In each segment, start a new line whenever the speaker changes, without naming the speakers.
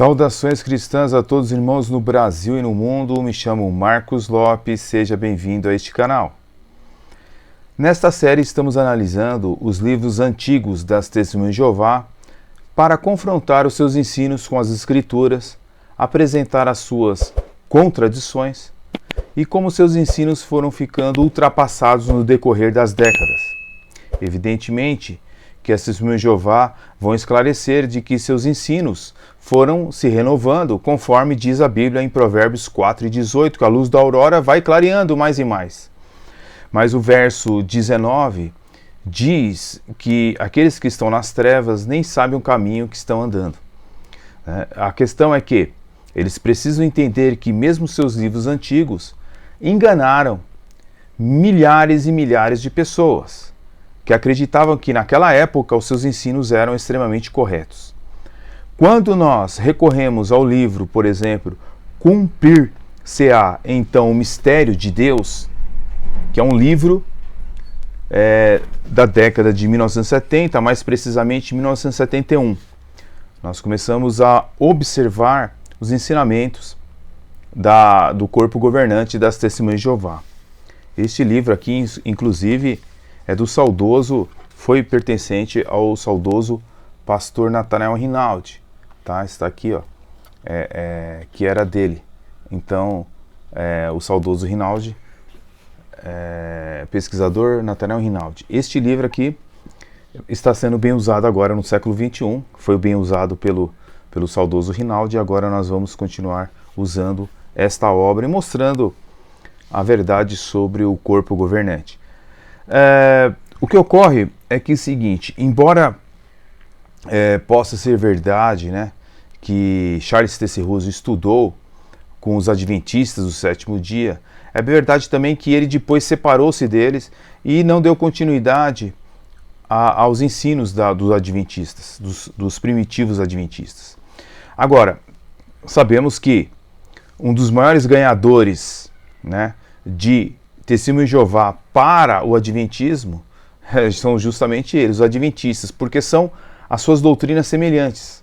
Saudações cristãs a todos os irmãos no Brasil e no mundo. Me chamo Marcos Lopes, seja bem-vindo a este canal. Nesta série estamos analisando os livros antigos das Testemunhas de Jeová para confrontar os seus ensinos com as Escrituras, apresentar as suas contradições e como seus ensinos foram ficando ultrapassados no decorrer das décadas. Evidentemente que as Testemunhas de Jeová vão esclarecer de que seus ensinos foram se renovando, conforme diz a Bíblia em Provérbios 4:18, que a luz da aurora vai clareando mais e mais. Mas o verso 19 diz que aqueles que estão nas trevas nem sabem o caminho que estão andando. A questão é que eles precisam entender que mesmo seus livros antigos enganaram milhares e milhares de pessoas que acreditavam que naquela época os seus ensinos eram extremamente corretos. Quando nós recorremos ao livro, por exemplo, Cumprir-se-á então o Mistério de Deus, que é um livro da década de 1970, mais precisamente 1971, nós começamos a observar os ensinamentos do corpo governante das Testemunhas de Jeová. Este livro aqui, inclusive, foi pertencente ao saudoso pastor Nathanael Rinaldi, tá? Está aqui, ó, que era dele. Então, o saudoso Rinaldi, pesquisador Nathanael Rinaldi. Este livro aqui está sendo bem usado agora no século XXI, foi bem usado pelo saudoso Rinaldi, e agora nós vamos continuar usando esta obra e mostrando a verdade sobre o corpo governante. O que ocorre é que é o seguinte, embora possa ser verdade, né, que Charles T.C. Russell estudou com os adventistas do sétimo dia, é verdade também que ele depois separou-se deles e não deu continuidade aos ensinos dos adventistas, dos primitivos adventistas. Agora, sabemos que um dos maiores ganhadores, né, de Testemunhas de Jeová para o adventismo são justamente eles, os adventistas, porque são as suas doutrinas semelhantes,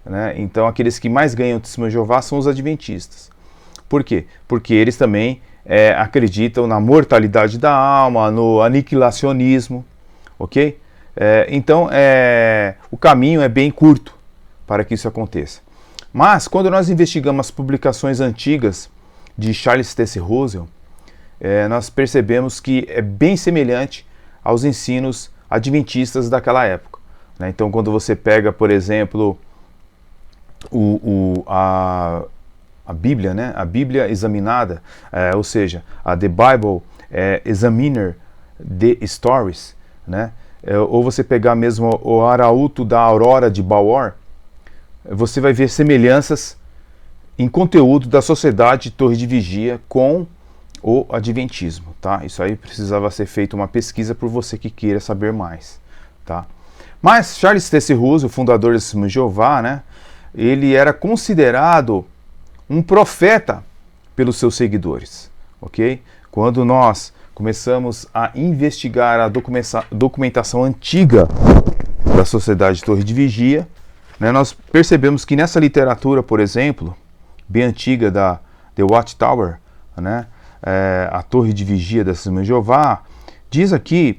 né? Então aqueles que mais ganham Testemunhas de Jeová são os adventistas. Por quê? Porque eles também acreditam na mortalidade da alma, no aniquilacionismo, ok? Então o caminho é bem curto para que isso aconteça. Mas quando nós investigamos as publicações antigas de Charles T.C. Russell, nós percebemos que é bem semelhante aos ensinos adventistas daquela época, né? Então, quando você pega, por exemplo, a Bíblia, né? A Bíblia examinada, ou seja, a The Bible Examiner the Stories, né? Ou você pegar mesmo o Arauto da Aurora de Bauer, você vai ver semelhanças em conteúdo da Sociedade Torre de Vigia com o Adventismo, tá? Isso aí precisava ser feita uma pesquisa por você que queira saber mais, tá? Mas Charles T.C. Russell, fundador das Testemunhas de Jeová, né? Ele era considerado um profeta pelos seus seguidores, ok? Quando nós começamos a investigar a documentação antiga da Sociedade Torre de Vigia, né, nós percebemos que nessa literatura, por exemplo, bem antiga da The Watchtower, né? A Torre de Vigia das Testemunhas de Jeová, diz aqui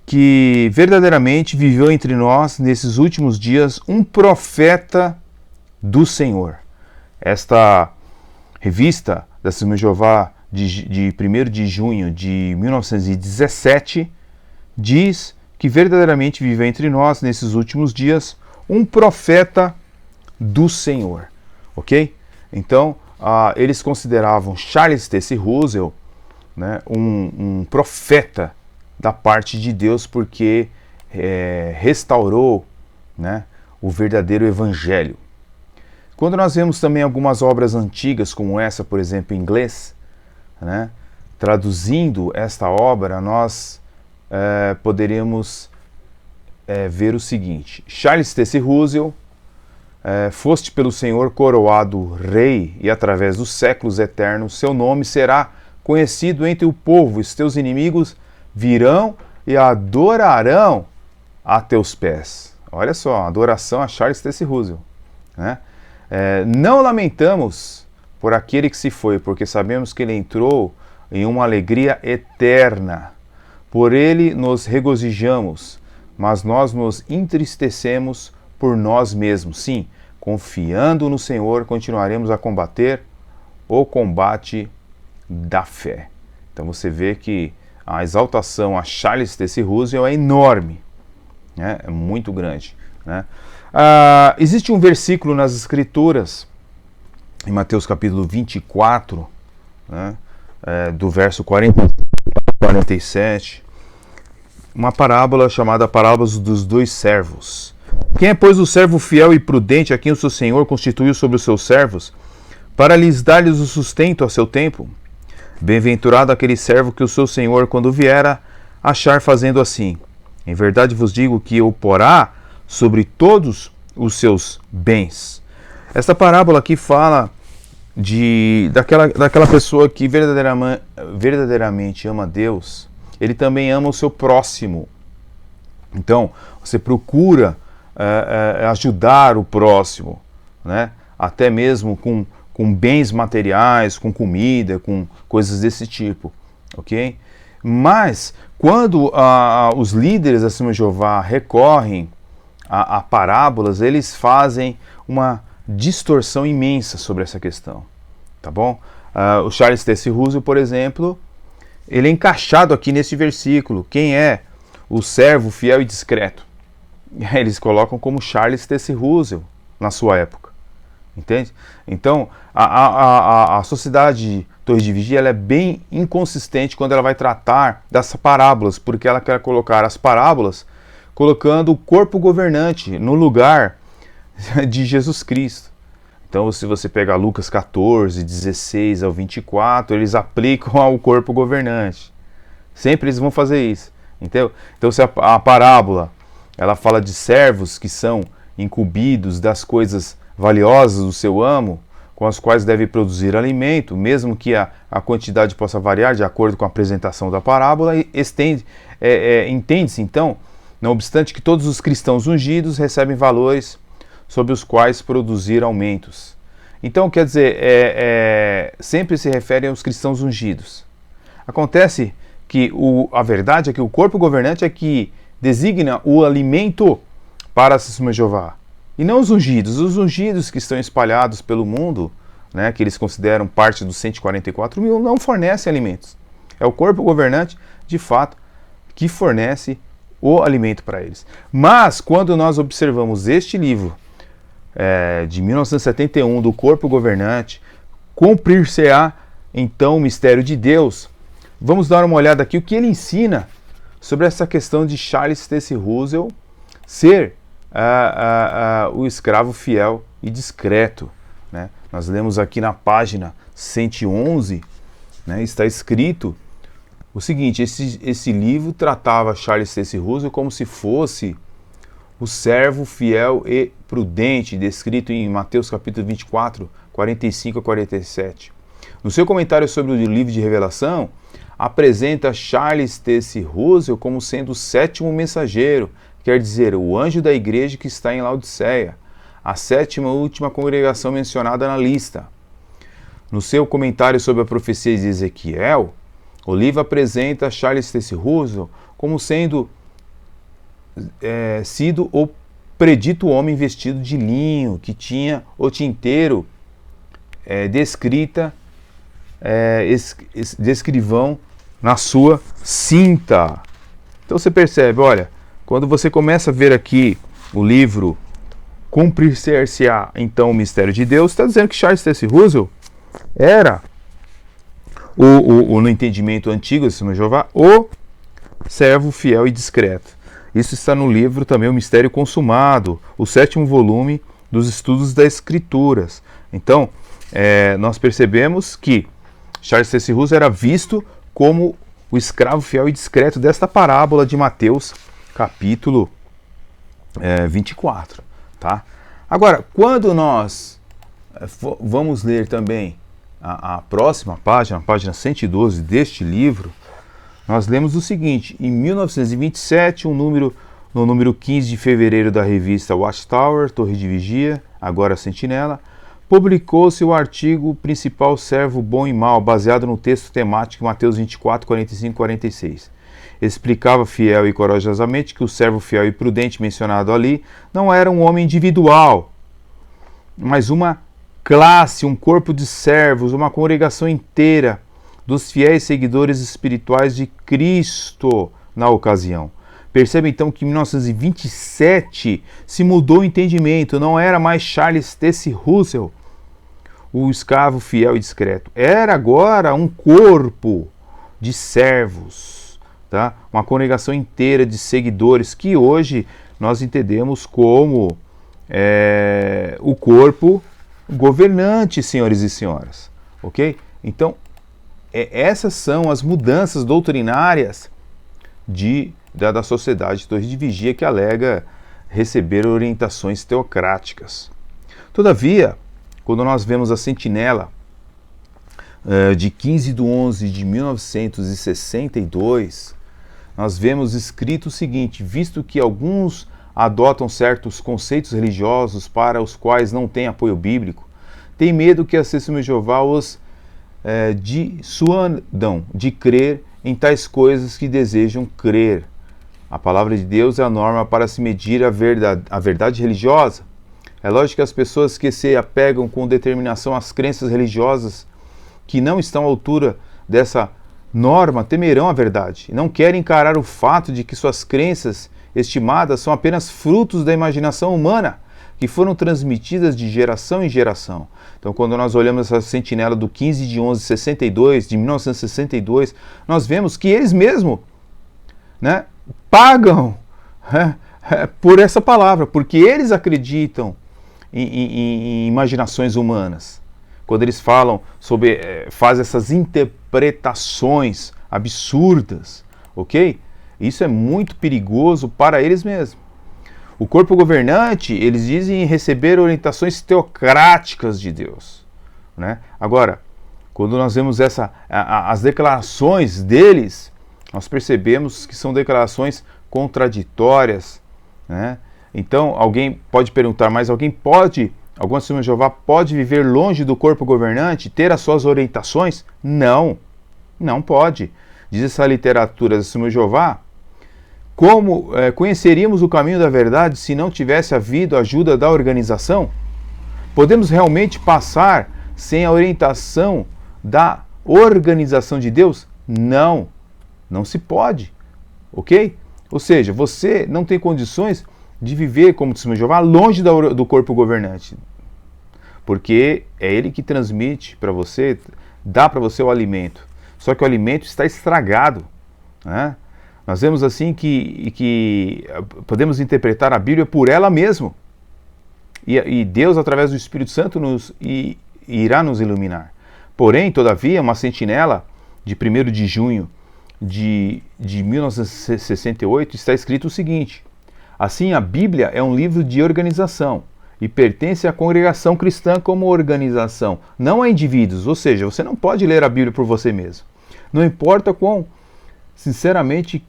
que verdadeiramente viveu entre nós, nesses últimos dias, um profeta do Senhor. Esta revista das Testemunhas de Jeová, de 1º de junho de 1917, diz que verdadeiramente viveu entre nós, nesses últimos dias, um profeta do Senhor. Ok? Então, eles consideravam Charles T.C. Russell, né, um profeta da parte de Deus, porque restaurou, né, o verdadeiro evangelho. Quando nós vemos também algumas obras antigas, como essa, por exemplo, em inglês, né, traduzindo esta obra, nós poderíamos ver o seguinte: Charles T.C. Russell, foste pelo Senhor coroado rei, e através dos séculos eternos seu nome será conhecido entre o povo, e os teus inimigos virão e adorarão a teus pés. Olha só, adoração a Charles T.C. Russell, né? Não lamentamos por aquele que se foi, porque sabemos que ele entrou em uma alegria eterna. Por ele nos regozijamos, mas nós nos entristecemos por nós mesmos. Sim, confiando no Senhor, continuaremos a combater o combate da fé. Então você vê que a exaltação a Charles Taze Russell é enorme, né? É muito grande, né? Existe um versículo nas Escrituras, em Mateus capítulo 24, né? Do verso 40 a 47, uma parábola chamada Parábola dos Dois Servos. Quem é, pois, o servo fiel e prudente a quem o seu senhor constituiu sobre os seus servos, para lhes dar-lhes o sustento a seu tempo? Bem-aventurado aquele servo que o seu senhor, quando vier, achar fazendo assim. Em verdade vos digo que o porá sobre todos os seus bens. Esta parábola aqui fala daquela pessoa que verdadeiramente ama Deus. Ele também ama o seu próximo. Então, você procura ajudar o próximo, né? Até mesmo com bens materiais, com comida, com coisas desse tipo, ok? Mas, quando os líderes da Assembleia de Jeová recorrem a parábolas, eles fazem uma distorção imensa sobre essa questão, tá bom? O Charles Taze Russell, por exemplo, ele é encaixado aqui nesse versículo. Quem é o servo fiel e discreto? Eles colocam como Charles Taze Russell na sua época, entende? Então, a sociedade Torre de Vigia, ela é bem inconsistente quando ela vai tratar das parábolas, porque ela quer colocar as parábolas colocando o corpo governante no lugar de Jesus Cristo. Então, se você pegar Lucas 14, 16 ao 24, eles aplicam ao corpo governante. Sempre eles vão fazer isso, entendeu? Então, se a parábola ela fala de servos que são incumbidos das coisas valiosas do seu amo, com as quais deve produzir alimento, mesmo que a quantidade possa variar de acordo com a apresentação da parábola, entende-se então, não obstante que todos os cristãos ungidos recebem valores sobre os quais produzir aumentos. Então, quer dizer, sempre se refere aos cristãos ungidos. Acontece que a verdade é que o corpo governante é que designa o alimento para a Assembleia de Jeová. E não os ungidos que estão espalhados pelo mundo, né, que eles consideram parte dos 144 mil, não fornecem alimentos. É o corpo governante, de fato, que fornece o alimento para eles. Mas, quando nós observamos este livro, de 1971, do corpo governante, cumprir-se-á então o mistério de Deus, vamos dar uma olhada aqui o que ele ensina sobre essa questão de Charles Taze Russell ser o escravo fiel e discreto, né? Nós lemos aqui na página 111, né, está escrito o seguinte: esse livro tratava Charles Taze Russell como se fosse o servo fiel e prudente, descrito em Mateus capítulo 24, 45 a 47. No seu comentário sobre o livro de Revelação, apresenta Charles Taze Russell como sendo o sétimo mensageiro, quer dizer, o anjo da igreja que está em Laodiceia, a sétima e última congregação mencionada na lista. No seu comentário sobre a profecia de Ezequiel, o livro apresenta Charles Taze Russell como sendo sido o predito homem vestido de linho, que tinha o tinteiro de escrivão na sua cinta. Então você percebe, olha, quando você começa a ver aqui o livro Cumprir-se-á então o mistério de Deus, está dizendo que Charles Taze Russell era, no entendimento antigo de Assembleia de Jeová, o servo fiel e discreto. Isso está no livro também O Mistério Consumado, o 7º volume dos Estudos das Escrituras. Então, nós percebemos que Charles Taze Russell era visto como o escravo fiel e discreto desta parábola de Mateus, capítulo 24. Tá? Agora, quando nós vamos ler também a próxima página, a página 112 deste livro, nós lemos o seguinte: em 1927, no número 15 de fevereiro da revista Watchtower, Torre de Vigia, agora Sentinela, publicou-se o artigo principal Servo Bom e Mal, baseado no texto temático Mateus 24, 45 e 46. Explicava fiel e corajosamente que o servo fiel e prudente mencionado ali não era um homem individual, mas uma classe, um corpo de servos, uma congregação inteira dos fiéis seguidores espirituais de Cristo na ocasião. Perceba então que em 1927 se mudou o entendimento, não era mais Charles T.C. Russell, o escravo fiel e discreto. Era agora um corpo de servos, tá? Uma congregação inteira de seguidores que hoje nós entendemos como o corpo governante, senhores e senhoras. Ok? Então, essas são as mudanças doutrinárias da sociedade de Torre de Vigia, que alega receber orientações teocráticas. Todavia, quando nós vemos a sentinela de 15/11/1962, nós vemos escrito o seguinte: visto que alguns adotam certos conceitos religiosos para os quais não tem apoio bíblico, tem medo que as Testemunhas de Jeová os dissuadam de crer em tais coisas que desejam crer. A palavra de Deus é a norma para se medir a verdade religiosa. É lógico que as pessoas que se apegam com determinação às crenças religiosas que não estão à altura dessa norma temerão a verdade e não querem encarar o fato de que suas crenças estimadas são apenas frutos da imaginação humana, que foram transmitidas de geração em geração. Então, quando nós olhamos essa sentinela do 15/11/62, de 1962, nós vemos que eles mesmos, né, pagam por essa palavra, porque eles acreditam em imaginações humanas. Quando eles falam fazem essas interpretações absurdas, ok? Isso é muito perigoso para eles mesmos. O corpo governante, eles dizem receber orientações teocráticas de Deus, né? Agora, quando nós vemos as declarações deles, nós percebemos que são declarações contraditórias, né? Então, alguém pode perguntar, mas algumas Testemunhas de Jeová pode viver longe do corpo governante, ter as suas orientações? Não, não pode. Diz essa literatura das Testemunhas de Jeová: como conheceríamos o caminho da verdade se não tivesse havido a ajuda da organização? Podemos realmente passar sem a orientação da organização de Deus? Não, não se pode, ok? Ou seja, você não tem condições de viver como Testemunha de Jeová longe do corpo governante, porque é ele que transmite para você, dá para você o alimento, só que o alimento está estragado, né? Nós vemos assim que podemos interpretar a Bíblia por ela mesma. E Deus, através do Espírito Santo, irá nos iluminar. Porém, todavia, uma sentinela de 1º de junho de 1968 está escrito o seguinte: assim, a Bíblia é um livro de organização e pertence à congregação cristã como organização, não a indivíduos. Ou seja, você não pode ler a Bíblia por você mesmo. Não importa quão sinceramente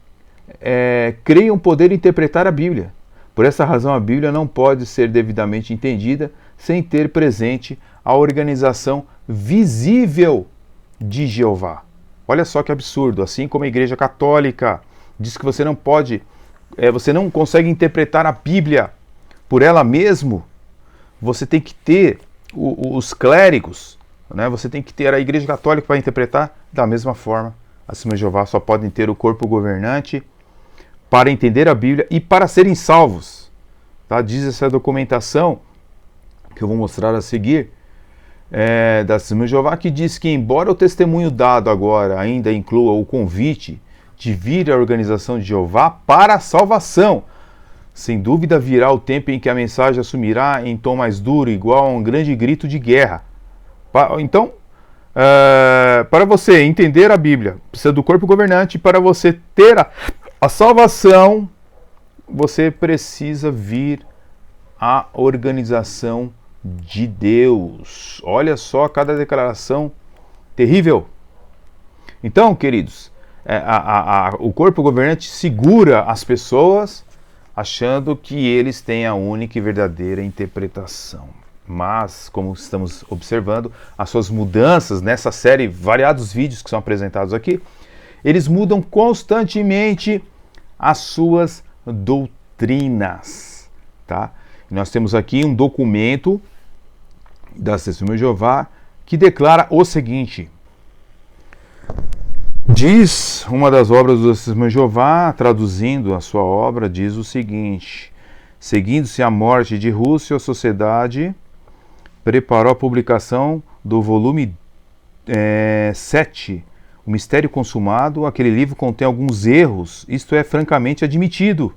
creiam poder interpretar a Bíblia. Por essa razão, a Bíblia não pode ser devidamente entendida sem ter presente a organização visível de Jeová. Olha só que absurdo. Assim como a Igreja Católica diz que você não pode, você não consegue interpretar a Bíblia por ela mesma, você tem que ter os clérigos, né? Você tem que ter a Igreja Católica para interpretar. Da mesma forma, as Testemunhas de Jeová só podem ter o corpo governante para entender a Bíblia e para serem salvos, tá? Diz essa documentação, que eu vou mostrar a seguir, da Testemunhas de Jeová, que diz que, embora o testemunho dado agora ainda inclua o convite de vir à organização de Jeová para a salvação, sem dúvida virá o tempo em que a mensagem assumirá em tom mais duro, igual a um grande grito de guerra. Então, para você entender a Bíblia, precisa do corpo governante. Para você ter a salvação, você precisa vir à organização de Deus. Olha só cada declaração terrível. Então, queridos, o corpo governante segura as pessoas achando que eles têm a única e verdadeira interpretação. Mas, como estamos observando, as suas mudanças nessa série, variados vídeos que são apresentados aqui, eles mudam constantemente as suas doutrinas, tá? E nós temos aqui um documento das Testemunhas de Jeová que declara o seguinte: diz uma das obras dos Testemunhas de Jeová, traduzindo a sua obra, diz o seguinte: seguindo-se a morte de Rússio, a sociedade preparou a publicação do volume 7, O Mistério Consumado. Aquele livro contém alguns erros, isto é francamente admitido.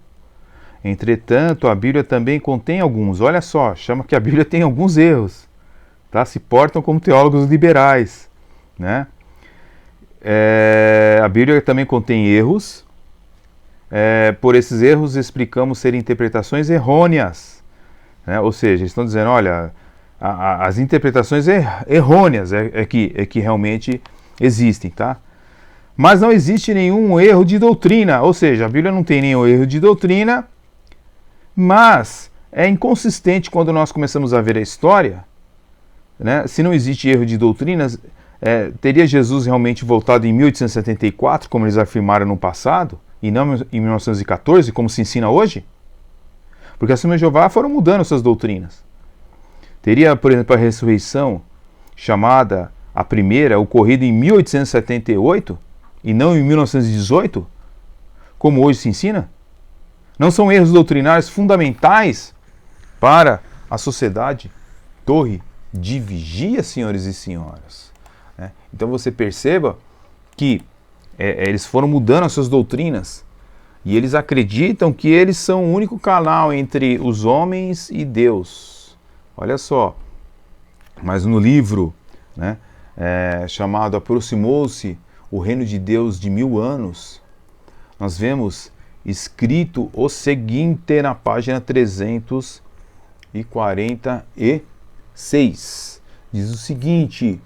Entretanto, a Bíblia também contém alguns. Olha só, chama que a Bíblia tem alguns erros. Tá? Se portam como teólogos liberais, né? A Bíblia também contém erros. Por esses erros explicamos ser interpretações errôneas, né? Ou seja, eles estão dizendo, olha, as interpretações errôneas é que realmente existem, tá? Mas não existe nenhum erro de doutrina, ou seja, a Bíblia não tem nenhum erro de doutrina, mas é inconsistente quando nós começamos a ver a história, né? Se não existe erro de doutrinas, teria Jesus realmente voltado em 1874, como eles afirmaram no passado, e não em 1914, como se ensina hoje? Porque as Testemunhas de Jeová foram mudando suas doutrinas. Teria, por exemplo, a ressurreição, chamada a primeira, ocorrida em 1878 e não em 1918, como hoje se ensina? Não são erros doutrinários fundamentais para a sociedade torre de vigia, senhores e senhoras. Então você perceba que eles foram mudando as suas doutrinas e eles acreditam que eles são o único canal entre os homens e Deus. Olha só, mas no livro, né, chamado Aproximou-se o Reino de Deus de 1000 anos, nós vemos escrito o seguinte na página 346. Diz o seguinte: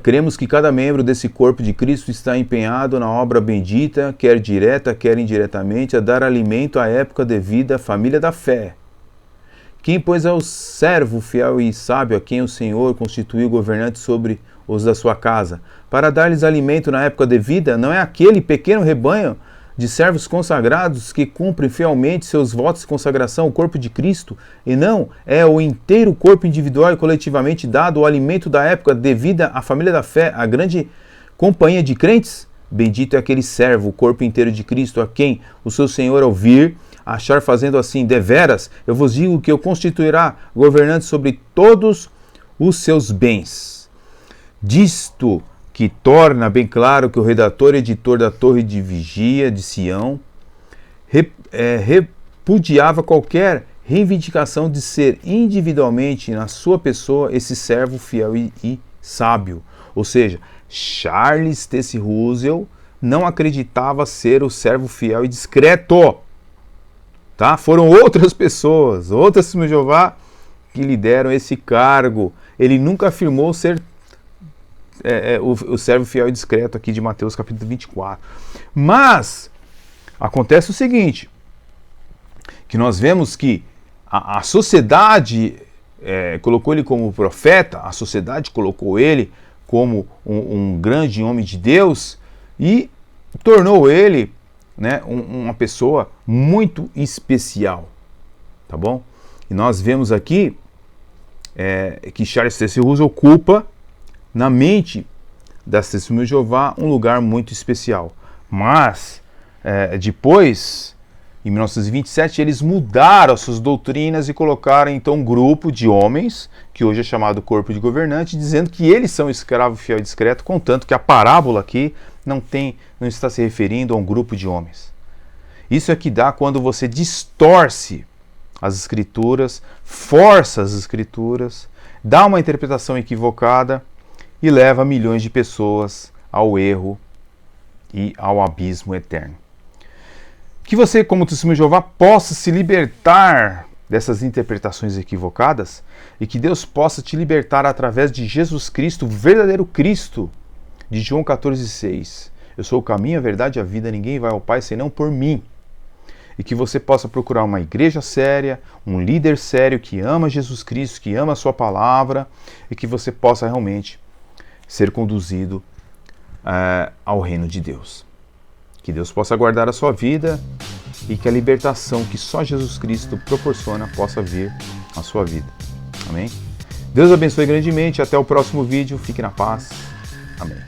cremos que cada membro desse corpo de Cristo está empenhado na obra bendita, quer direta, quer indiretamente, a dar alimento à época devida à família da fé. Quem, pois, é o servo fiel e sábio a quem o Senhor constituiu governante sobre os da sua casa, para dar-lhes alimento na época devida, não é aquele pequeno rebanho de servos consagrados que cumprem fielmente seus votos de consagração ao corpo de Cristo, e não é o inteiro corpo individual e coletivamente dado o alimento da época devida à família da fé, à grande companhia de crentes? Bendito é aquele servo, o corpo inteiro de Cristo, a quem o seu Senhor, ao vir, achar fazendo assim, deveras, eu vos digo que eu constituirá governante sobre todos os seus bens. Disto que torna bem claro que o redator e editor da Torre de Vigia de Sião repudiava qualquer reivindicação de ser individualmente na sua pessoa esse servo fiel e sábio. Ou seja, Charles Taze Russell não acreditava ser o servo fiel e discreto. Tá? Foram outras pessoas, outras Testemunhas de Jeová, que lhe deram esse cargo. Ele nunca afirmou ser o servo fiel e discreto aqui de Mateus capítulo 24. Mas acontece o seguinte, que nós vemos que a sociedade colocou ele como profeta, a sociedade colocou ele como um grande homem de Deus e tornou ele, né, uma pessoa muito especial, tá bom? E nós vemos aqui que Charles Taze Russell ocupa na mente das Testemunhas de Jeová um lugar muito especial. Mas depois, em 1927, eles mudaram as suas doutrinas e colocaram então um grupo de homens, que hoje é chamado corpo de governante, dizendo que eles são escravo fiel e discreto, contanto que a parábola aqui não está se referindo a um grupo de homens. Isso é que dá quando você distorce as escrituras, força as escrituras, dá uma interpretação equivocada e leva milhões de pessoas ao erro e ao abismo eterno. Que você, como testemunho de Jeová, possa se libertar dessas interpretações equivocadas e que Deus possa te libertar através de Jesus Cristo, o verdadeiro Cristo, de João 14,6. Eu sou o caminho, a verdade e a vida, ninguém vai ao Pai senão por mim. e que você possa procurar uma igreja séria, um líder sério que ama Jesus Cristo, que ama a sua palavra, e que você possa realmente ser conduzido ao reino de Deus. Que Deus possa guardar a sua vida e que a libertação que só Jesus Cristo proporciona possa vir à sua vida. Amém? Deus abençoe grandemente. Até o próximo vídeo. Fique na paz. Amém.